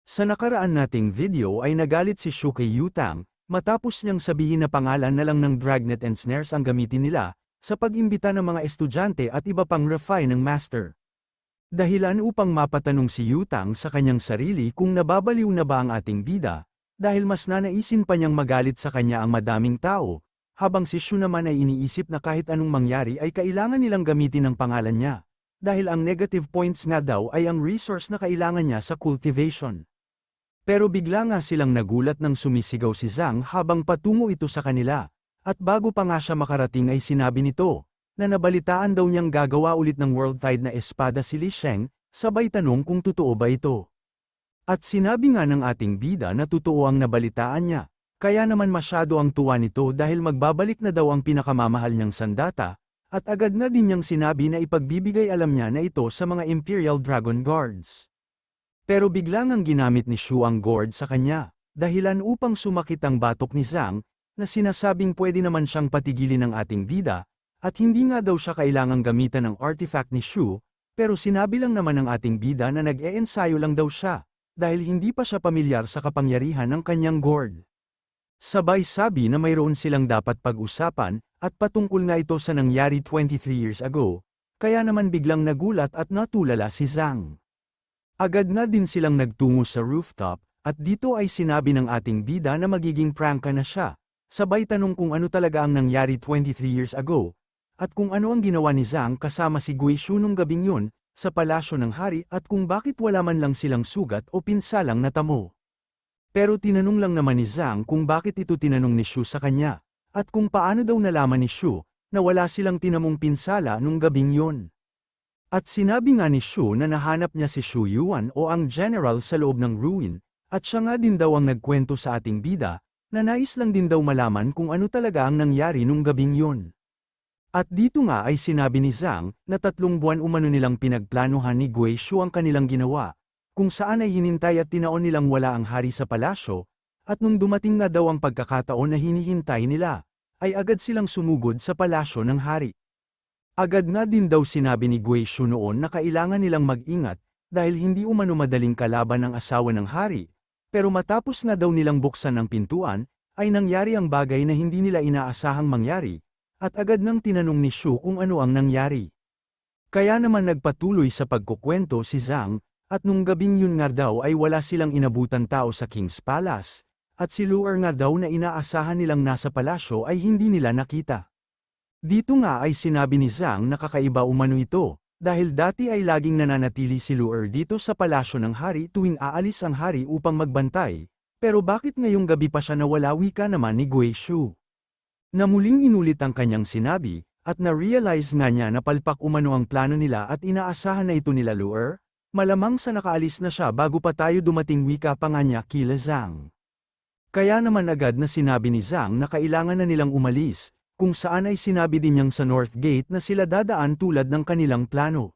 Sa nakaraan nating video ay nagalit si Shu kay Yutang, matapos niyang sabihin na pangalan na lang ng Dragnet and Snares ang gamitin nila, sa pag-imbita ng mga estudyante at iba pang refine ng master. Dahilan upang mapatanong si Yutang sa kanyang sarili kung nababaliw na ba ang ating bida, dahil mas nanaisin pa niyang magalit sa kanya ang madaming tao, habang si Shu naman ay iniisip na kahit anong mangyari ay kailangan nilang gamitin ang pangalan niya, dahil ang negative points nga daw ay ang resource na kailangan niya sa cultivation. Pero bigla nga silang nagulat nang sumisigaw si Zhang habang patungo ito sa kanila, at bago pa nga siya makarating ay sinabi nito, na nabalitaan daw niyang gagawa ulit ng world tide na espada si Li Sheng, sabay tanong kung totoo ba ito. At sinabi nga ng ating bida na totoo ang nabalitaan niya, kaya naman masyado ang tuwa nito dahil magbabalik na daw ang pinakamamahal niyang sandata, at agad na din niyang sinabi na ipagbibigay alam niya na ito sa mga Imperial Dragon Guards. Pero biglang ang ginamit ni Shu ang gourd sa kanya, dahilan upang sumakit ang batok ni Zhang, na sinasabing pwede naman siyang patigilin ng ating bida, at hindi nga daw siya kailangang gamitan ng artifact ni Shu, pero sinabi lang naman ng ating bida na nag-eensayo lang daw siya, dahil hindi pa siya pamilyar sa kapangyarihan ng kanyang gourd. Sabay sabi na mayroon silang dapat pag-usapan, at patungkol nga ito sa nangyari 23 years ago, kaya naman biglang nagulat at natulala si Zhang. Agad na din silang nagtungo sa rooftop, at dito ay sinabi ng ating bida na magiging prangka na siya, sabay tanong kung ano talaga ang nangyari 23 years ago, at kung ano ang ginawa ni Zhang kasama si Guishu nung gabing yun, sa palasyo ng hari at kung bakit wala man lang silang sugat o pinsalang natamo. Pero tinanong lang naman ni Zhang kung bakit ito tinanong ni Shu sa kanya, at kung paano daw nalaman ni Shu, na wala silang tinamong pinsala nung gabing yun. At sinabi nga ni Shu na nahanap niya si Shu Yuan o ang general sa loob ng ruin, at siya nga din daw ang nagkwento sa ating bida, na nais lang din daw malaman kung ano talaga ang nangyari nung gabing yun. At dito nga ay sinabi ni Zhang, na 3 buwan umano nilang pinagplanuhan ni Guishu ang kanilang ginawa, kung saan ay hinintay at tinaon nilang wala ang hari sa palasyo, at nung dumating nga daw ang pagkakataon na hinihintay nila, ay agad silang sumugod sa palasyo ng hari. Agad nga din daw sinabi ni Guishu noon na kailangan nilang mag-ingat, dahil hindi umano madaling kalaban ang asawa ng hari, pero matapos nga daw nilang buksan ang pintuan, ay nangyari ang bagay na hindi nila inaasahang mangyari, at agad nang tinanong ni Shu kung ano ang nangyari. Kaya naman nagpatuloy sa pagkukwento si Zhang, at nung gabing yun nga daw ay wala silang inabutan tao sa King's Palace, at si Luer nga daw na inaasahan nilang nasa palasyo ay hindi nila nakita. Dito nga ay sinabi ni Zhang na kakaiba umano ito, dahil dati ay laging nananatili si Luer dito sa palasyo ng hari tuwing aalis ang hari upang magbantay, pero bakit ngayong gabi pa siya nawala, wika naman ni Guishu. Na muling inulit ang kanyang sinabi, at na-realize nga niya na palpak umano ang plano nila at inaasahan na ito nila Luer, malamang sa nakaalis na siya bago pa tayo dumating, wika pa nga niya kila Zhang. Kaya naman agad na sinabi ni Zhang na kailangan na nilang umalis, kung saan ay sinabi din niyang sa North Gate na sila dadaan tulad ng kanilang plano.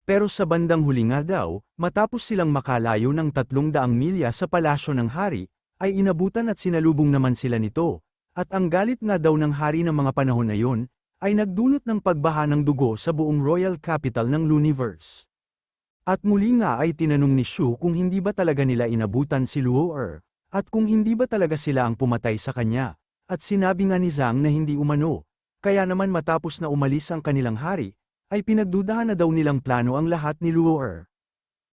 Pero sa bandang huli nga daw, matapos silang makalayo ng 300 milya sa palasyo ng hari, ay inabutan at sinalubong naman sila nito, at ang galit nga daw ng hari ng mga panahon na yun, ay nagdulot ng pagbaha ng dugo sa buong royal capital ng Luniverse. At muli nga ay tinanong ni Shu kung hindi ba talaga nila inabutan si Luer, at kung hindi ba talaga sila ang pumatay sa kanya. At sinabi nga ni Zhang na hindi umano, kaya naman matapos na umalis ang kanilang hari, ay pinagdudahan na daw nilang plano ang lahat ni Luer.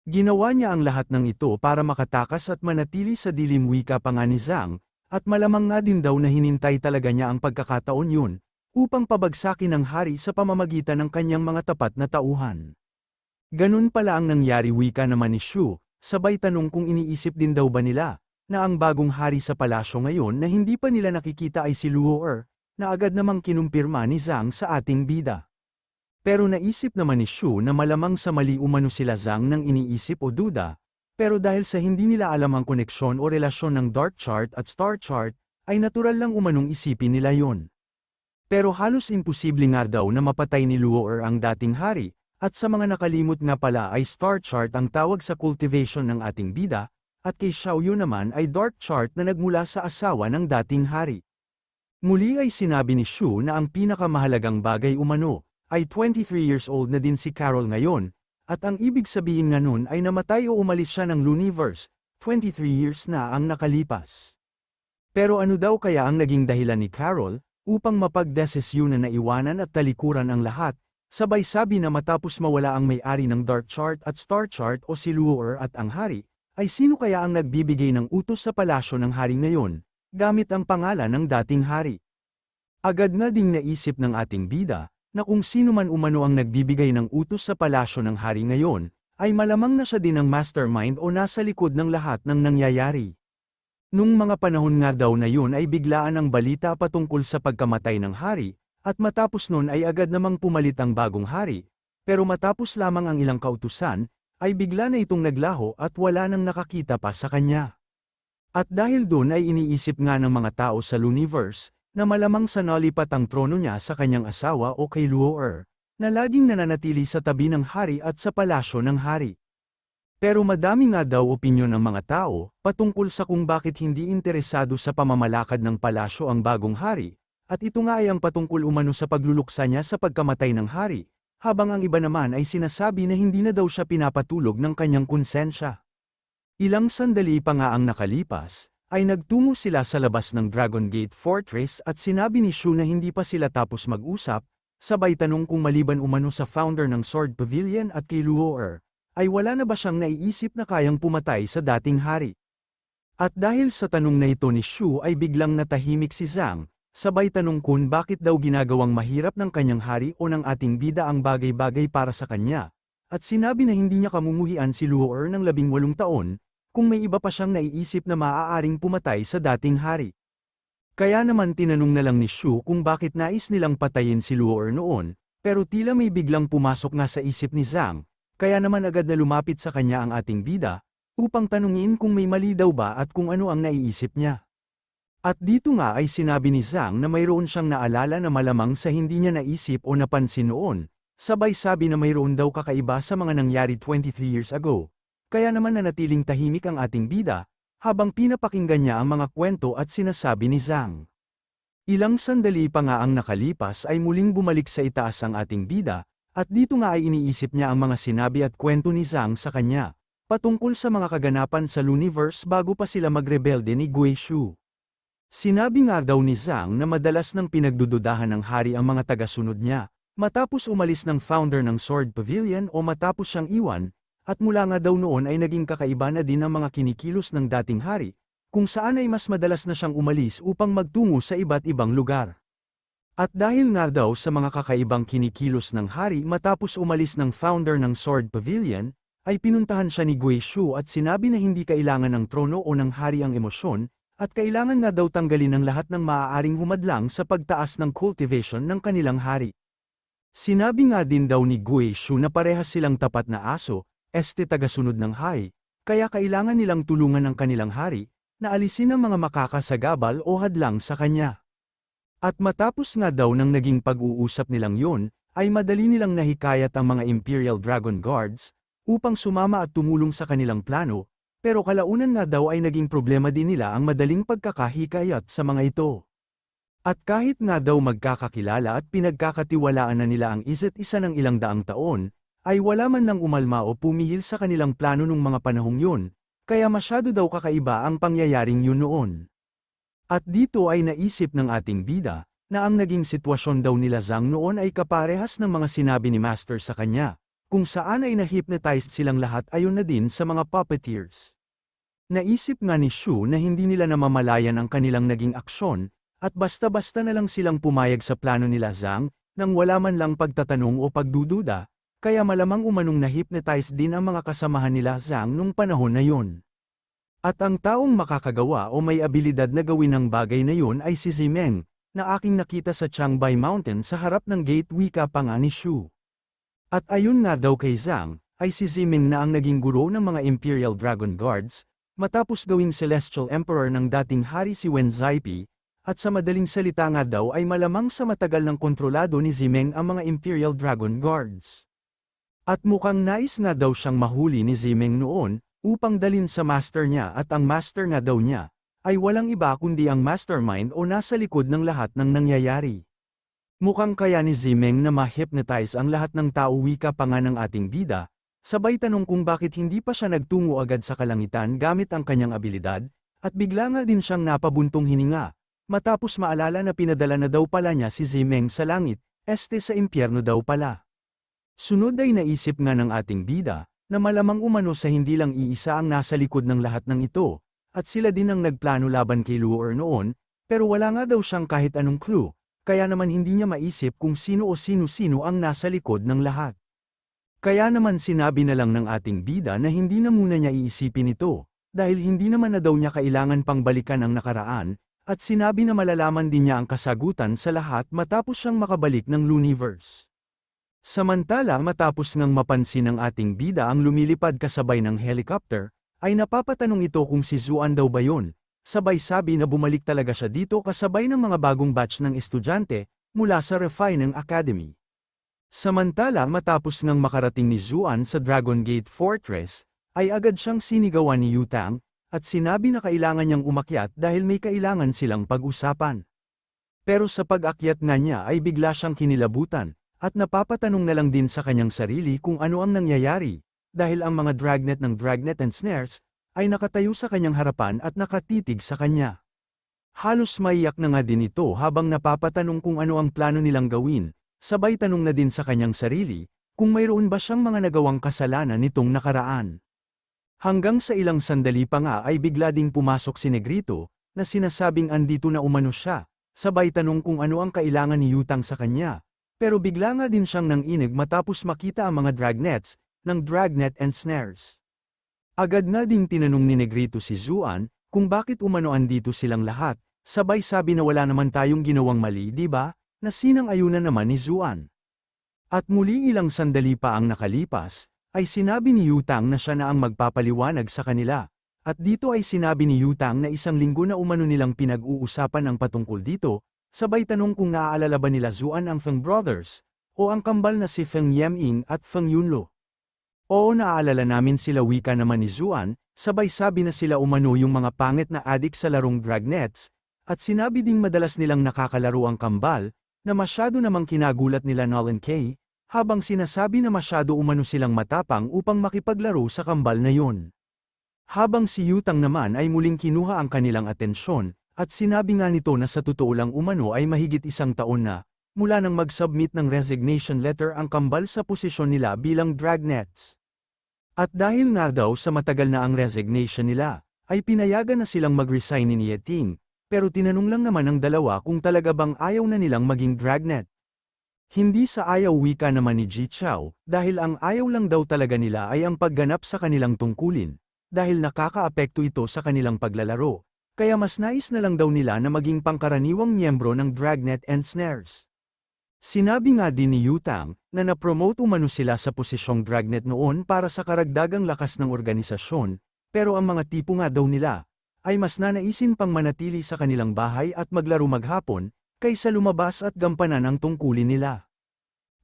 Ginawa niya ang lahat ng ito para makatakas at manatili sa dilim, wika pa nga ni Zhang, at malamang nga din daw na hinintay talaga niya ang pagkakataon yun, upang pabagsakin ang hari sa pamamagitan ng kanyang mga tapat na tauhan. Ganun pala ang nangyari, wika naman ni Shu, sabay tanong kung iniisip din daw ba nila, na ang bagong hari sa palasyo ngayon na hindi pa nila nakikita ay si Luer, na agad namang kinumpirma ni Zhang sa ating bida. Pero naisip naman ni Shu na malamang sa mali umano sila Zhang nang iniisip o duda, pero dahil sa hindi nila alam ang koneksyon o relasyon ng Dark Chart at Star Chart, ay natural lang umanong isipin nila yon. Pero halos imposible nga daw na mapatay ni Luer ang dating hari, at sa mga nakalimot nga pala ay Star Chart ang tawag sa cultivation ng ating bida, at kay Xiaoyu naman ay Dark Chart na nagmula sa asawa ng dating hari. Muli ay sinabi ni Shu na ang pinakamahalagang bagay umano, ay 23 years old na din si Carol ngayon, at ang ibig sabihin nga nun ay namatay o umalis siya ng Luniverse, 23 years na ang nakalipas. Pero ano daw kaya ang naging dahilan ni Carol, upang mapagdesisyunan na iwanan at talikuran ang lahat, sabay sabi na matapos mawala ang may-ari ng Dark Chart at Star Chart o si Luor at ang hari, ay sino kaya ang nagbibigay ng utos sa palasyo ng hari ngayon, gamit ang pangalan ng dating hari. Agad na ding naisip ng ating bida, na kung sino man umano ang nagbibigay ng utos sa palasyo ng hari ngayon, ay malamang na siya din ang mastermind o nasa likod ng lahat ng nangyayari. Nung mga panahon nga daw na yun ay biglaan ang balita patungkol sa pagkamatay ng hari, at matapos nun ay agad namang pumalit ang bagong hari, pero matapos lamang ang ilang kautusan, ay bigla na itong naglaho at wala nang nakakita pa sa kanya. At dahil dun ay iniisip nga ng mga tao sa Luniverse, na malamang sa nalipat ang trono niya sa kanyang asawa o kay Luor, na laging nananatili sa tabi ng hari at sa palasyo ng hari. Pero madami nga daw opinyon ng mga tao, patungkol sa kung bakit hindi interesado sa pamamalakad ng palasyo ang bagong hari, at ito nga ay ang patungkol umano sa pagluluksa niya sa pagkamatay ng hari, habang ang iba naman ay sinasabi na hindi na daw siya pinapatulog ng kanyang konsensya. Ilang sandali pa nga ang nakalipas, ay nagtungo sila sa labas ng Dragon Gate Fortress at sinabi ni Shu na hindi pa sila tapos mag-usap, sabay tanong kung maliban umano sa founder ng Sword Pavilion at kay Luor, ay wala na ba siyang naiisip na kayang pumatay sa dating hari. At dahil sa tanong na ito ni Shu ay biglang natahimik si Zhang, sabay tanong kung bakit daw ginagawang mahirap ng kanyang hari o ng ating bida ang bagay-bagay para sa kanya, at sinabi na hindi niya kamumuhian si Luor ng 18 taon, kung may iba pa siyang naiisip na maaaring pumatay sa dating hari. Kaya naman tinanong na lang ni Shu kung bakit nais nilang patayin si Luor noon, pero tila may biglang pumasok nga sa isip ni Zhang, kaya naman agad na lumapit sa kanya ang ating bida, upang tanungin kung may mali daw ba at kung ano ang naiisip niya. At dito nga ay sinabi ni Zhang na mayroon siyang naalala na malamang sa hindi niya naisip o napansin noon, sabay sabi na mayroon daw kakaiba sa mga nangyari 23 years ago, kaya naman nanatiling tahimik ang ating bida, habang pinapakinggan niya ang mga kwento at sinasabi ni Zhang. Ilang sandali pa nga ang nakalipas ay muling bumalik sa itaas ang ating bida, at dito nga ay iniisip niya ang mga sinabi at kwento ni Zhang sa kanya, patungkol sa mga kaganapan sa Luniverse bago pa sila magrebelde ni Guizhou. Sinabi nga daw ni Zhang na madalas nang pinagdududahan ng hari ang mga tagasunod niya, matapos umalis ng founder ng Sword Pavilion o matapos siyang iwan, at mula nga daw noon ay naging kakaiba na din ang mga kinikilos ng dating hari, kung saan ay mas madalas na siyang umalis upang magtungo sa iba't ibang lugar. At dahil nga daw sa mga kakaibang kinikilos ng hari matapos umalis ng founder ng Sword Pavilion, ay pinuntahan siya ni Guizhou at sinabi na hindi kailangan ng trono o ng hari ang emosyon, at kailangan nga daw tanggalin ang lahat ng maaaring humadlang sa pagtaas ng cultivation ng kanilang hari. Sinabi nga din daw ni Guizhou na parehas silang tapat na aso, tagasunod ng hari, kaya kailangan nilang tulungan ng kanilang hari, na alisin ang mga makakasagabal o hadlang sa kanya. At matapos nga daw ng naging pag-uusap nilang yun, ay madali nilang nahikayat ang mga Imperial Dragon Guards, upang sumama at tumulong sa kanilang plano, pero kalaunan nga daw ay naging problema din nila ang madaling pagkakahikayat sa mga ito. At kahit nga daw magkakakilala at pinagkakatiwalaan na nila ang isa't isa ng ilang daang taon, ay wala man lang umalma o pumihil sa kanilang plano nung mga panahong yun, kaya masyado daw kakaiba ang pangyayaring yun noon. At dito ay naisip ng ating bida, na ang naging sitwasyon daw nila Zhang noon ay kaparehas ng mga sinabi ni Master sa kanya, kung saan ay na-hypnotized silang lahat ayon na din sa mga puppeteers. Naisip nga ni Shu na hindi nila namamalayan ang kanilang naging aksyon, at basta-basta na lang silang pumayag sa plano nila Zhang, nang wala man lang pagtatanong o pagdududa, kaya malamang umanong na-hypnotize din ang mga kasamahan nila Zhang nung panahon na yun. At ang taong makakagawa o may abilidad na gawin ang bagay na yun ay si Zimeng, na aking nakita sa Changbai Mountain sa harap ng gate wika pa nga ni Shu. At ayun nga daw kay Zhang, ay si Zimeng na ang naging guro ng mga Imperial Dragon Guards, matapos gawing Celestial Emperor ng dating hari si Wen Zaipi, at sa madaling salita nga daw ay malamang sa matagal ng kontrolado ni Zimeng ang mga Imperial Dragon Guards. At mukhang nais nga daw siyang mahuli ni Zimeng noon, upang dalin sa master niya at ang master nga daw niya, ay walang iba kundi ang mastermind o nasa likod ng lahat ng nangyayari. Mukhang kaya ni Zimeng na ma-hypnotize ang lahat ng tao wika pa nga ng ating bida, sabay tanong kung bakit hindi pa siya nagtungo agad sa kalangitan gamit ang kanyang abilidad, at bigla nga din siyang napabuntong hininga, matapos maalala na pinadala na daw pala niya si Zimeng sa langit, sa impyerno daw pala. Sunod ay naisip nga ng ating bida, na malamang umano sa hindi lang iisa ang nasa likod ng lahat ng ito, at sila din ang nagplano laban kay Luor noon, pero wala nga daw siyang kahit anong clue, kaya naman hindi niya maisip kung sino o sino-sino ang nasa likod ng lahat. Kaya naman sinabi na lang ng ating bida na hindi na muna niya iisipin ito, dahil hindi naman na daw niya kailangan pang balikan ang nakaraan, at sinabi na malalaman din niya ang kasagutan sa lahat matapos siyang makabalik ng Looniverse. Samantala matapos ngang mapansin ng ating bida ang lumilipad kasabay ng helicopter, ay napapatanong ito kung si Zuan daw ba yun, sabay sabi na bumalik talaga siya dito kasabay ng mga bagong batch ng estudyante, mula sa Refining Academy. Samantala matapos ngang makarating ni Zuan sa Dragon Gate Fortress, ay agad siyang sinigawan ni Yutang, at sinabi na kailangan niyang umakyat dahil may kailangan silang pag-usapan. Pero sa pag-akyat nga niya ay bigla siyang kinilabutan, at napapatanong na lang din sa kanyang sarili kung ano ang nangyayari, dahil ang mga dragnet ng Dragnet and Snares, ay nakatayo sa kanyang harapan at nakatitig sa kanya. Halos maiyak na nga din ito habang napapatanong kung ano ang plano nilang gawin, sabay tanong na din sa kanyang sarili, kung mayroon ba siyang mga nagawang kasalanan nitong nakaraan. Hanggang sa ilang sandali pa nga ay bigla ding pumasok si Negrito, na sinasabing andito na umano siya, sabay tanong kung ano ang kailangan ni Yutang sa kanya, pero bigla nga din siyang nanginig matapos makita ang mga dragnets, ng Dragnet and Snares. Agad nga ding tinanong ni Negrito si Zuan, kung bakit umano andito silang lahat, sabay sabi na wala naman tayong ginawang mali di ba? Na sinang-ayunan naman ni Zuan. At muli ilang sandali pa ang nakalipas, ay sinabi ni Yutang na siya na ang magpapaliwanag sa kanila, at dito ay sinabi ni Yutang na isang linggo na umano nilang pinag-uusapan ang patungkol dito, sabay tanong kung naaalala ba nila Zuan ang Feng Brothers, o ang kambal na si Feng Yeming at Feng Yunlo. Oo naaalala namin sila wika naman ni Zuan, sabay sabi na sila umano yung mga pangit na adik sa larong Dragnets, at sinabi ding madalas nilang nakakalaro ang kambal, na masyado namang kinagulat nila Nolan Kay, habang sinasabi na masyado umano silang matapang upang makipaglaro sa kambal na yun. Habang si Yutang naman ay muling kinuha ang kanilang atensyon, at sinabi nga nito na sa totoo lang umano ay mahigit isang taon na, mula nang mag-submit ng resignation letter ang kambal sa posisyon nila bilang Dragnets. At dahil nga daw sa matagal na ang resignation nila, ay pinayagan na silang mag-resign ni Yeting, pero tinanong lang naman ng dalawa kung talaga bang ayaw na nilang maging Dragnet. Hindi sa ayaw wika naman ni Ji Chao, dahil ang ayaw lang daw talaga nila ay ang pagganap sa kanilang tungkulin, dahil nakakaapekto ito sa kanilang paglalaro, kaya mas nais na lang daw nila na maging pangkaraniwang miyembro ng Dragnet and Snares. Sinabi nga din ni Yutang, na na-promote umano sila sa posisyong Dragnet noon para sa karagdagang lakas ng organisasyon, pero ang mga tipo nga daw nila, ay mas nanaisin pang manatili sa kanilang bahay at maglaro maghapon, kaysa lumabas at gampanan ang tungkulin nila.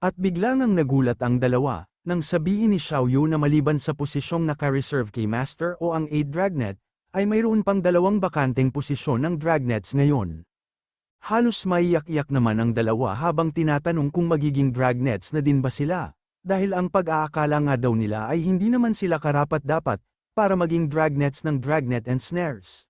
At bigla ngang nagulat ang dalawa, nang sabihin ni Xiaoyu na maliban sa posisyong naka-reserve kay Master o ang 8 Dragnet, ay mayroon pang dalawang bakanteng posisyon ng Dragnets ngayon. Halos maiyak-iyak naman ang dalawa habang tinatanong kung magiging Dragnets na din ba sila, dahil ang pag-aakala nga daw nila ay hindi naman sila karapat-dapat, para maging Dragnets ng Dragnet and Snares.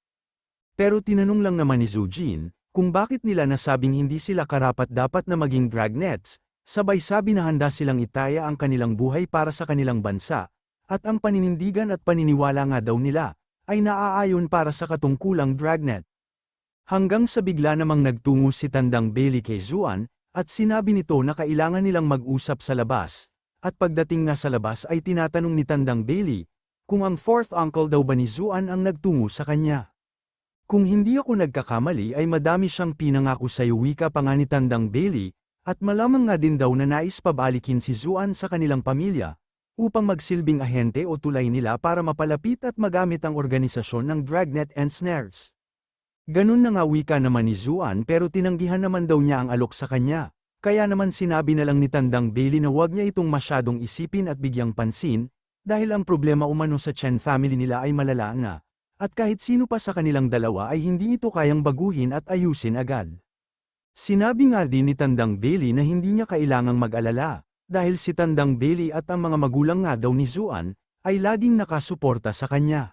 Pero tinanong lang naman ni Zhu Jin, kung bakit nila nasabing hindi sila karapat-dapat na maging Dragnets, sabay sabi na handa silang itaya ang kanilang buhay para sa kanilang bansa, at ang paninindigan at paniniwala nga daw nila, ay naaayon para sa katungkulang Dragnet. Hanggang sa bigla namang nagtungo si Tandang Bailey kay Zuan, at sinabi nito na kailangan nilang mag-usap sa labas, at pagdating nga sa labas ay tinatanong ni Tandang Bailey, kung ang fourth uncle daw ba ni Zuan ang nagtungo sa kanya. Kung hindi ako nagkakamali ay madami siyang pinangako sa wika pa nga ni Tandang Bailey, at malamang nga din daw na nais pabalikin si Zuan sa kanilang pamilya, upang magsilbing ahente o tulay nila para mapalapit at magamit ang organisasyon ng Dragnet and Snares. Ganun na nga wika naman ni Zuan pero tinanggihan naman daw niya ang alok sa kanya, kaya naman sinabi na lang ni Tandang Bailey na huwag niya itong masyadong isipin at bigyang pansin, dahil ang problema umano sa Chen family nila ay malala na, at kahit sino pa sa kanilang dalawa ay hindi ito kayang baguhin at ayusin agad. Sinabi nga din ni Tandang Bailey na hindi niya kailangang mag-alala, dahil si Tandang Bailey at ang mga magulang nga daw ni Zuan, ay laging nakasuporta sa kanya.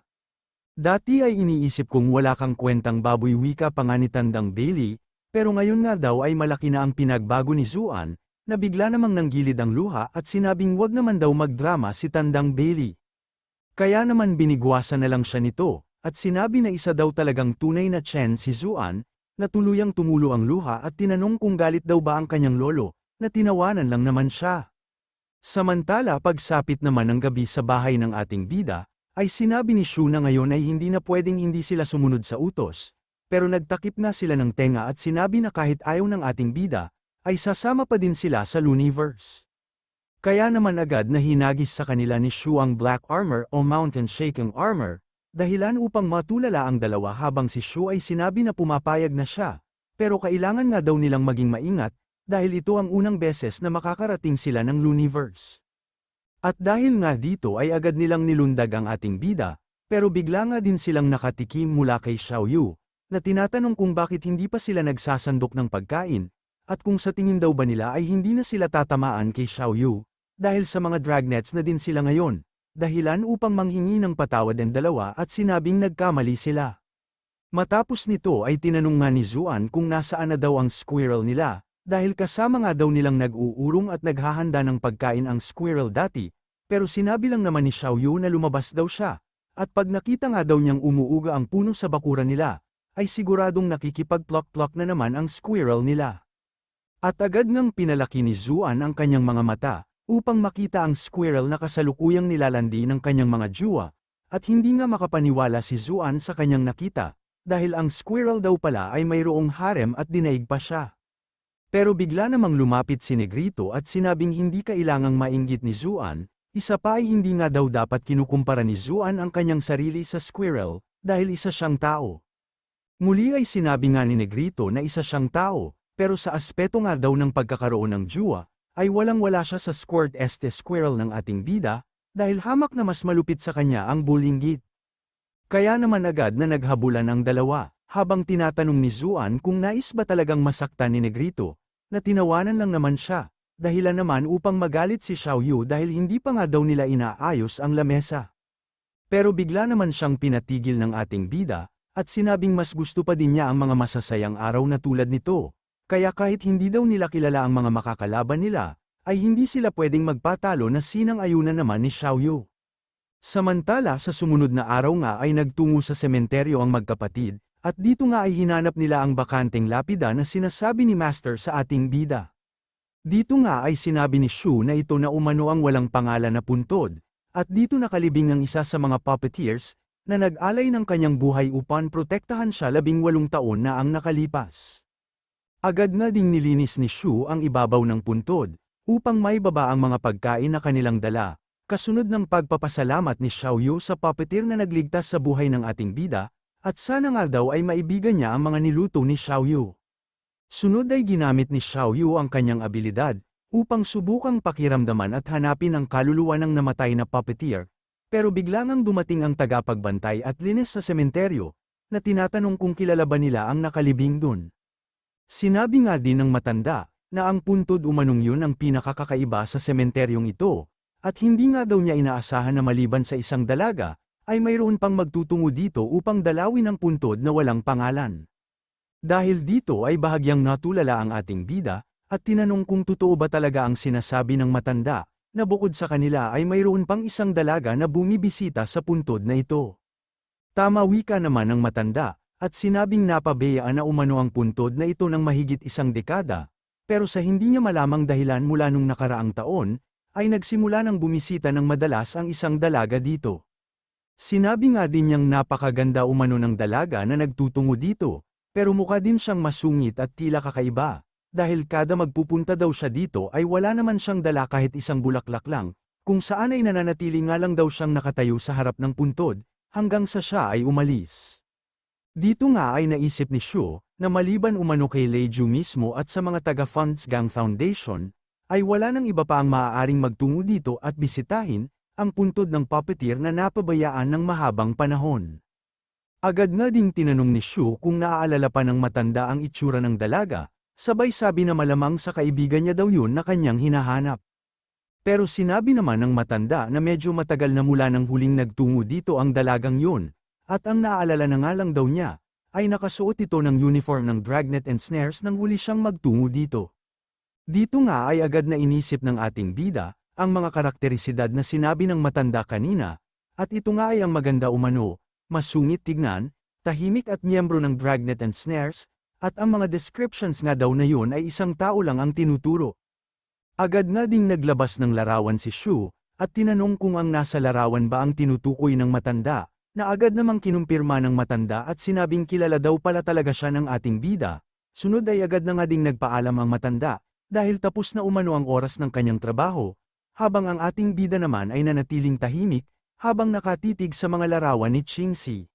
Dati ay iniisip kong wala kang kwentang baboy wika pa nga ni Tandang Bailey, pero ngayon nga daw ay malaki na ang pinagbago ni Zuan, na bigla namang nanggilid ang luha at sinabing wag naman daw magdrama si Tandang Bailey. Kaya naman binigwasan na lang siya nito, at sinabi na isa daw talagang tunay na Chen si Zuan, na tuluyang tumulo ang luha at tinanong kung galit daw ba ang kanyang lolo, na tinawanan lang naman siya. Samantala pagsapit naman ng gabi sa bahay ng ating bida, ay sinabi ni Shu na ngayon ay hindi na pwedeng hindi sila sumunod sa utos, pero nagtakip nga sila ng tenga at sinabi na kahit ayaw ng ating bida, ay sasama pa din sila sa Looniverse. Kaya naman agad na hinagis sa kanila ni Shu ang Black Armor o Mountain Shaking Armor, dahilan upang matulala ang dalawa habang si Shu ay sinabi na pumapayag na siya, pero kailangan nga daw nilang maging maingat, dahil ito ang unang beses na makakarating sila ng Looniverse. At dahil nga dito ay agad nilang nilundag ang ating bida, pero bigla nga din silang nakatikim mula kay Xiaoyu, na tinatanong kung bakit hindi pa sila nagsasandok ng pagkain, at kung sa tingin daw ba nila ay hindi na sila tatamaan kay Xiaoyu, dahil sa mga dragnets na din sila ngayon, dahilan upang manghingi ng patawad ang dalawa at sinabing nagkamali sila. Matapos nito ay tinanong nga ni Zuan kung nasaan na daw ang squirrel nila, dahil kasama nga daw nilang nag-uurong at naghahanda ng pagkain ang squirrel dati, pero sinabi lang naman ni Xiaoyu na lumabas daw siya, at pag nakita nga daw niyang umuuga ang puno sa bakuran nila, ay siguradong nakikipag-plok-plok na naman ang squirrel nila. At agad ngang pinalaki ni Zuan ang kanyang mga mata, upang makita ang squirrel na kasalukuyang nilalandi ng kanyang mga juwa, at hindi nga makapaniwala si Zuan sa kanyang nakita, dahil ang squirrel daw pala ay mayroong harem at dinaig pa siya. Pero bigla namang lumapit si Negrito at sinabing hindi kailangang mainggit ni Zuan, isa pa ay hindi nga daw dapat kinukumpara ni Zuan ang kanyang sarili sa squirrel, dahil isa siyang tao. Muli ay sinabi nga ni Negrito na isa siyang tao, pero sa aspeto nga daw ng pagkakaroon ng juwa, ay walang-wala siya sa squirt este squirrel ng ating bida, dahil hamak na mas malupit sa kanya ang bulinggit. Kaya naman agad na naghabulan ang dalawa, habang tinatanong ni Zuan kung nais ba talagang masaktan ni Negrito, na tinawanan lang naman siya, dahilan naman upang magalit si Xiaoyu dahil hindi pa nga daw nila inaayos ang lamesa. Pero bigla naman siyang pinatigil ng ating bida, at sinabing mas gusto pa din niya ang mga masasayang araw na tulad nito, kaya kahit hindi daw nila kilala ang mga makakalaban nila, ay hindi sila pwedeng magpatalo na sinang-ayunan naman ni Xiaoyu. Samantala sa sumunod na araw nga ay nagtungo sa sementeryo ang magkapatid, at dito nga ay hinanap nila ang bakanteng lapida na sinasabi ni Master sa ating bida. Dito nga ay sinabi ni Shu na ito na umano ang walang pangalan na puntod, at dito nakalibing ang isa sa mga puppeteers, na nag-alay ng kanyang buhay upang protektahan siya 18 taon na ang nakalipas. Agad na ding nilinis ni Shu ang ibabaw ng puntod, upang maibaba ang mga pagkain na kanilang dala, kasunod ng pagpapasalamat ni Xiaoyu sa puppeteer na nagligtas sa buhay ng ating bida, at sana nga daw ay maibigan niya ang mga niluto ni Xiaoyu. Sunod ay ginamit ni Xiaoyu ang kanyang abilidad, upang subukang pakiramdaman at hanapin ang kaluluwa ng namatay na puppeteer, pero bigla ngang dumating ang tagapagbantay at linis sa sementeryo, na tinatanong kung kilala ba nila ang nakalibing dun. Sinabi nga din ng matanda, na ang puntod umanong yun ang pinakakakaiba sa sementeryong ito, at hindi nga daw niya inaasahan na maliban sa isang dalaga, ay mayroon pang magtutungo dito upang dalawin ang puntod na walang pangalan. Dahil dito ay bahagyang natulala ang ating bida, at tinanong kung totoo ba talaga ang sinasabi ng matanda, na bukod sa kanila ay mayroon pang isang dalaga na bumibisita sa puntod na ito. Tama wika naman ng matanda, at sinabing napabayaan na umano ang puntod na ito ng mahigit isang dekada, pero sa hindi niya malamang dahilan mula nung nakaraang taon, ay nagsimula ng bumisita ng madalas ang isang dalaga dito. Sinabi nga din niyang napakaganda umano ng dalaga na nagtutungo dito, pero mukha din siyang masungit at tila kakaiba, dahil kada magpupunta daw siya dito ay wala naman siyang dala kahit isang bulaklak lang, kung saan ay nananatili nga lang daw siyang nakatayo sa harap ng puntod, hanggang sa siya ay umalis. Dito nga ay naisip ni Shu, na maliban umano kay Leju mismo at sa mga taga-Funds Gang Foundation, ay wala nang iba pa ang maaaring magtungo dito at bisitahin, ang puntod ng puppeteer na napabayaan ng mahabang panahon. Agad na ding tinanong ni Shu kung naaalala pa ng matanda ang itsura ng dalaga, sabay sabi na malamang sa kaibigan niya daw yun na kanyang hinahanap. Pero sinabi naman ng matanda na medyo matagal na mula nang huling nagtungo dito ang dalagang yun, at ang naaalala na nga lang daw niya, ay nakasuot ito ng uniform ng Dragnet and Snares nang huli siyang magtungo dito. Dito nga ay agad na inisip ng ating bida, ang mga karakterisidad na sinabi ng matanda kanina, at ito nga ay ang maganda umano, masungit tignan, tahimik at miyembro ng Dragnet and Snares, at ang mga descriptions nga daw na yun ay isang tao lang ang tinuturo. Agad nga ding naglabas ng larawan si Shu, at tinanong kung ang nasa larawan ba ang tinutukoy ng matanda, na agad namang kinumpirma ng matanda at sinabing kilala daw pala talaga siya ng ating bida. Sunod ay agad na nga ding nagpaalam ang matanda, dahil tapos na umano ang oras ng kanyang trabaho, habang ang ating bida naman ay nanatiling tahimik, habang nakatitig sa mga larawan ni Chingxi.